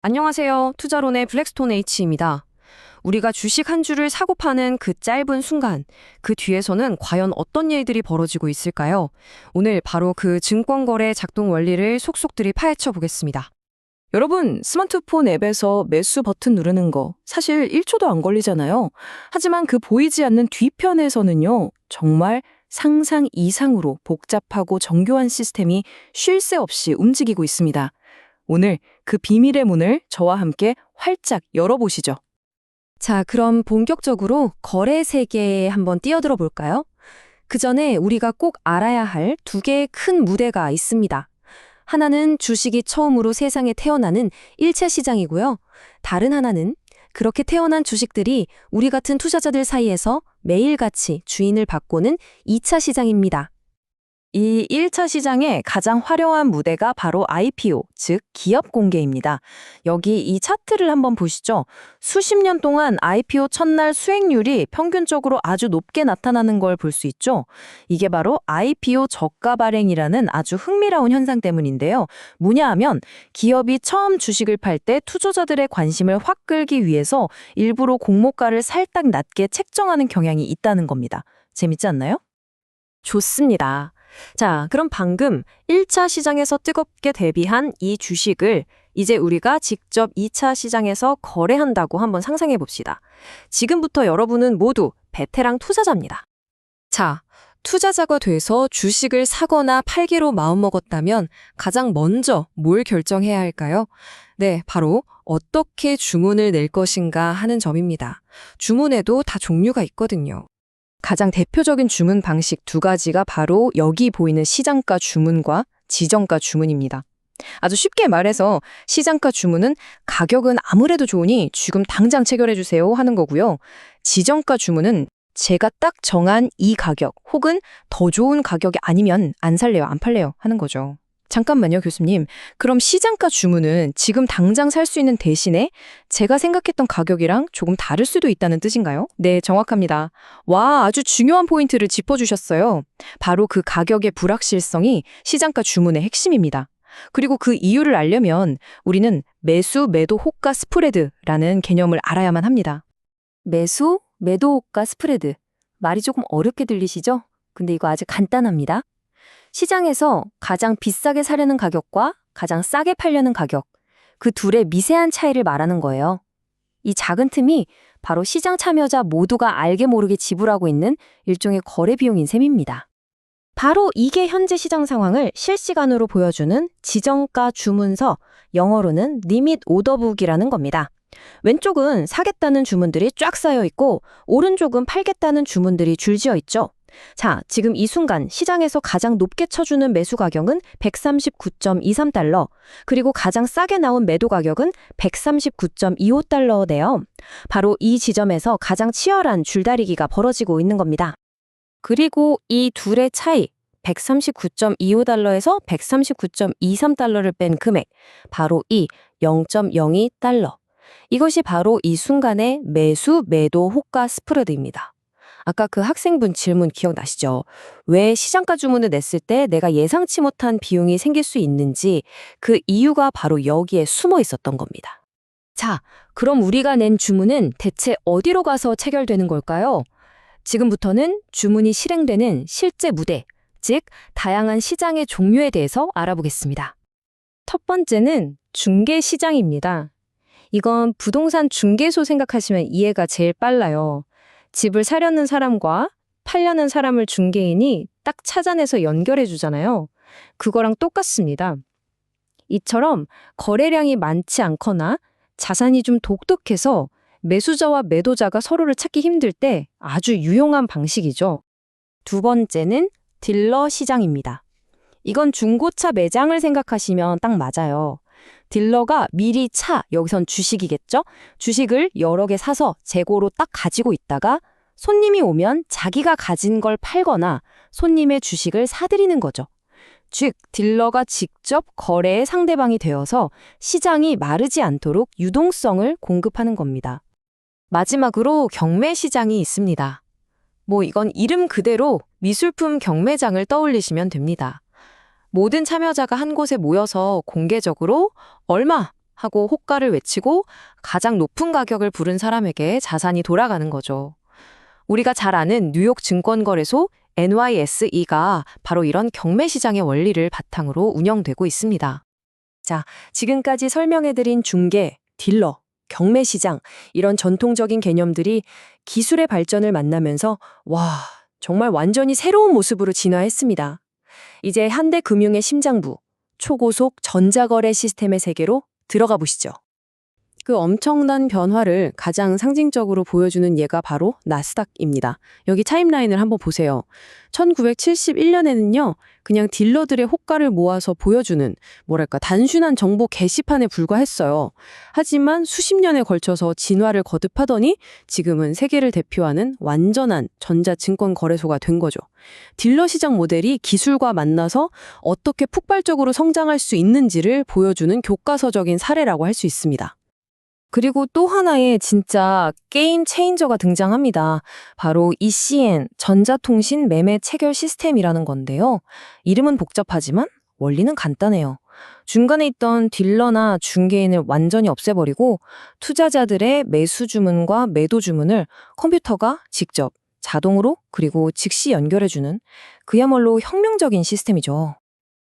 안녕하세요. 투자론의 블랙스톤 H입니다. 우리가 주식 한 주를 사고 파는 그 짧은 순간, 그 뒤에서는 과연 어떤 일들이 벌어지고 있을까요? 오늘 바로 그 증권거래 작동 원리를 속속들이 파헤쳐 보겠습니다. 여러분, 스마트폰 앱에서 매수 버튼 누르는 거 사실 1초도 안 걸리잖아요. 하지만 그 보이지 않는 뒤편에서는요, 정말 상상 이상으로 복잡하고 정교한 시스템이 쉴 새 없이 움직이고 있습니다. 오늘 그 비밀의 문을 저와 함께 활짝 열어보시죠. 자, 그럼 본격적으로 거래 세계에 한번 뛰어들어 볼까요? 그 전에 우리가 꼭 알아야 할 두 개의 큰 무대가 있습니다. 하나는 주식이 처음으로 세상에 태어나는 1차 시장이고요. 다른 하나는 그렇게 태어난 주식들이 우리 같은 투자자들 사이에서 매일같이 주인을 바꾸는 2차 시장입니다. 이 1차 시장의 가장 화려한 무대가 바로 IPO, 즉 기업 공개입니다. 여기 이 차트를 한번 보시죠. 수십 년 동안 IPO 첫날 수익률이 평균적으로 아주 높게 나타나는 걸 볼 수 있죠. 이게 바로 IPO 저가 발행이라는 아주 흥미로운 현상 때문인데요. 뭐냐 하면 기업이 처음 주식을 팔 때 투자자들의 관심을 확 끌기 위해서 일부러 공모가를 살짝 낮게 책정하는 경향이 있다는 겁니다. 재밌지 않나요? 좋습니다. 자, 그럼 방금 1차 시장에서 뜨겁게 데뷔한 이 주식을 이제 우리가 직접 2차 시장에서 거래한다고 한번 상상해 봅시다. 지금부터 여러분은 모두 베테랑 투자자입니다. 자, 투자자가 돼서 주식을 사거나 팔기로 마음먹었다면 가장 먼저 뭘 결정해야 할까요? 네, 바로 어떻게 주문을 낼 것인가 하는 점입니다. 주문에도 다 종류가 있거든요. 가장 대표적인 주문 방식 두 가지가 바로 여기 보이는 시장가 주문과 지정가 주문입니다. 아주 쉽게 말해서 시장가 주문은 가격은 아무래도 좋으니 지금 당장 체결해 주세요 하는 거고요. 지정가 주문은 제가 딱 정한 이 가격 혹은 더 좋은 가격이 아니면 안 살래요, 안 팔래요 하는 거죠. 잠깐만요, 교수님. 그럼 시장가 주문은 지금 당장 살 수 있는 대신에 제가 생각했던 가격이랑 조금 다를 수도 있다는 뜻인가요? 네, 정확합니다. 와, 아주 중요한 포인트를 짚어주셨어요. 바로 그 가격의 불확실성이 시장가 주문의 핵심입니다. 그리고 그 이유를 알려면 우리는 매수, 매도, 호가 스프레드라는 개념을 알아야만 합니다. 매수, 매도, 호가 스프레드. 말이 조금 어렵게 들리시죠? 근데 이거 아주 간단합니다. 시장에서 가장 비싸게 사려는 가격과 가장 싸게 팔려는 가격, 그 둘의 미세한 차이를 말하는 거예요. 이 작은 틈이 바로 시장 참여자 모두가 알게 모르게 지불하고 있는 일종의 거래 비용인 셈입니다. 바로 이게 현재 시장 상황을 실시간으로 보여주는 지정가 주문서, 영어로는 리밋 오더북이라는 겁니다. 왼쪽은 사겠다는 주문들이 쫙 쌓여 있고 오른쪽은 팔겠다는 주문들이 줄지어 있죠. 자, 지금 이 순간 시장에서 가장 높게 쳐주는 매수 가격은 139.23달러, 그리고 가장 싸게 나온 매도 가격은 139.25달러네요. 바로 이 지점에서 가장 치열한 줄다리기가 벌어지고 있는 겁니다. 그리고 이 둘의 차이, 139.25달러에서 139.23달러를 뺀 금액, 바로 이 0.02달러. 이것이 바로 이 순간의 매수, 매도, 호가 스프레드입니다. 아까 그 학생분 질문 기억나시죠? 왜 시장가 주문을 냈을 때 내가 예상치 못한 비용이 생길 수 있는지 그 이유가 바로 여기에 숨어 있었던 겁니다. 자, 그럼 우리가 낸 주문은 대체 어디로 가서 체결되는 걸까요? 지금부터는 주문이 실행되는 실제 무대, 즉 다양한 시장의 종류에 대해서 알아보겠습니다. 첫 번째는 중개시장입니다. 이건 부동산 중개소 생각하시면 이해가 제일 빨라요. 집을 사려는 사람과 팔려는 사람을 중개인이 딱 찾아내서 연결해 주잖아요. 그거랑 똑같습니다. 이처럼 거래량이 많지 않거나 자산이 좀 독특해서 매수자와 매도자가 서로를 찾기 힘들 때 아주 유용한 방식이죠. 두 번째는 딜러 시장입니다. 이건 중고차 매장을 생각하시면 딱 맞아요. 딜러가 미리 여기선 주식이겠죠? 주식을 여러 개 사서 재고로 딱 가지고 있다가 손님이 오면 자기가 가진 걸 팔거나 손님의 주식을 사들이는 거죠. 즉, 딜러가 직접 거래의 상대방이 되어서 시장이 마르지 않도록 유동성을 공급하는 겁니다. 마지막으로 경매시장이 있습니다. 이건 이름 그대로 미술품 경매장을 떠올리시면 됩니다. 모든 참여자가 한 곳에 모여서 공개적으로 얼마 하고 호가를 외치고 가장 높은 가격을 부른 사람에게 자산이 돌아가는 거죠. 우리가 잘 아는 뉴욕 증권거래소 NYSE가 바로 이런 경매 시장의 원리를 바탕으로 운영되고 있습니다. 자, 지금까지 설명해드린 중개, 딜러, 경매 시장, 이런 전통적인 개념들이 기술의 발전을 만나면서 정말 완전히 새로운 모습으로 진화했습니다. 이제 현대금융의 심장부, 초고속 전자거래 시스템의 세계로 들어가 보시죠. 그 엄청난 변화를 가장 상징적으로 보여주는 예가 바로 나스닥입니다. 여기 타임라인을 한번 보세요. 1971년에는요, 그냥 딜러들의 호가를 모아서 보여주는, 단순한 정보 게시판에 불과했어요. 하지만 수십 년에 걸쳐서 진화를 거듭하더니 지금은 세계를 대표하는 완전한 전자증권 거래소가 된 거죠. 딜러 시장 모델이 기술과 만나서 어떻게 폭발적으로 성장할 수 있는지를 보여주는 교과서적인 사례라고 할 수 있습니다. 그리고 또 하나의 진짜 게임 체인저가 등장합니다. 바로 ECN, 전자통신 매매 체결 시스템이라는 건데요. 이름은 복잡하지만 원리는 간단해요. 중간에 있던 딜러나 중개인을 완전히 없애버리고 투자자들의 매수 주문과 매도 주문을 컴퓨터가 직접 자동으로 그리고 즉시 연결해주는 그야말로 혁명적인 시스템이죠.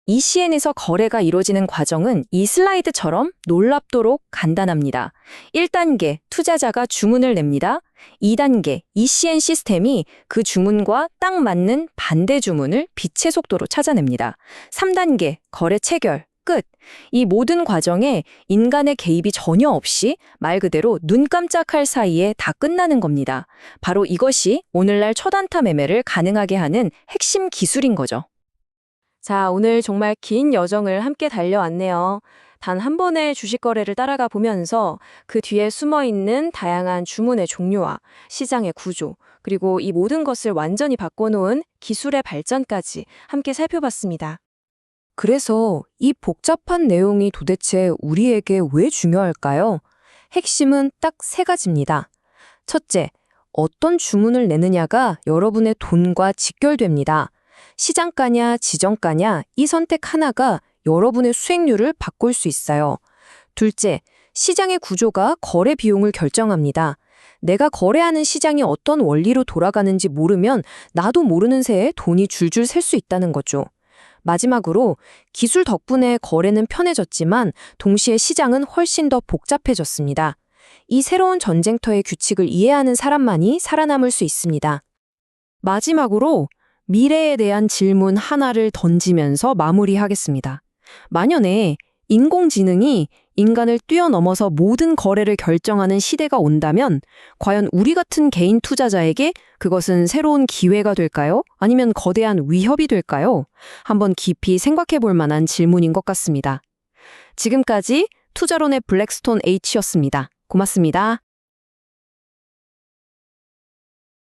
ECN에서 거래가 이루어지는 과정은 이 슬라이드처럼 놀랍도록 간단합니다. 1단계, 투자자가 주문을 냅니다. 2단계, ECN 시스템이 그 주문과 딱 맞는 반대 주문을 빛의 속도로 찾아냅니다. 3단계, 거래 체결, 끝. 이 모든 과정에 인간의 개입이 전혀 없이 말 그대로 눈 깜짝할 사이에 다 끝나는 겁니다. 바로 이것이 오늘날 초단타 매매를 가능하게 하는 핵심 기술인 거죠. 자, 오늘 정말 긴 여정을 함께 달려왔네요. 단 한 번의 주식 거래를 따라가 보면서 그 뒤에 숨어 있는 다양한 주문의 종류와 시장의 구조, 그리고 이 모든 것을 완전히 바꿔놓은 기술의 발전까지 함께 살펴봤습니다. 그래서 이 복잡한 내용이 도대체 우리에게 왜 중요할까요? 핵심은 딱 세 가지입니다. 첫째, 어떤 주문을 내느냐가 여러분의 돈과 직결됩니다. 시장가냐 지정가냐 이 선택 하나가 여러분의 수익률을 바꿀 수 있어요. 둘째, 시장의 구조가 거래 비용을 결정합니다. 내가 거래하는 시장이 어떤 원리로 돌아가는지 모르면 나도 모르는 새에 돈이 줄줄 셀 수 있다는 거죠. 마지막으로 기술 덕분에 거래는 편해졌지만 동시에 시장은 훨씬 더 복잡해졌습니다. 이 새로운 전쟁터의 규칙을 이해하는 사람만이 살아남을 수 있습니다. 마지막으로 미래에 대한 질문 하나를 던지면서 마무리하겠습니다. 만약에 인공지능이 인간을 뛰어넘어서 모든 거래를 결정하는 시대가 온다면 과연 우리 같은 개인 투자자에게 그것은 새로운 기회가 될까요? 아니면 거대한 위협이 될까요? 한번 깊이 생각해 볼 만한 질문인 것 같습니다. 지금까지 투자론의 블랙스톤 H였습니다. 고맙습니다.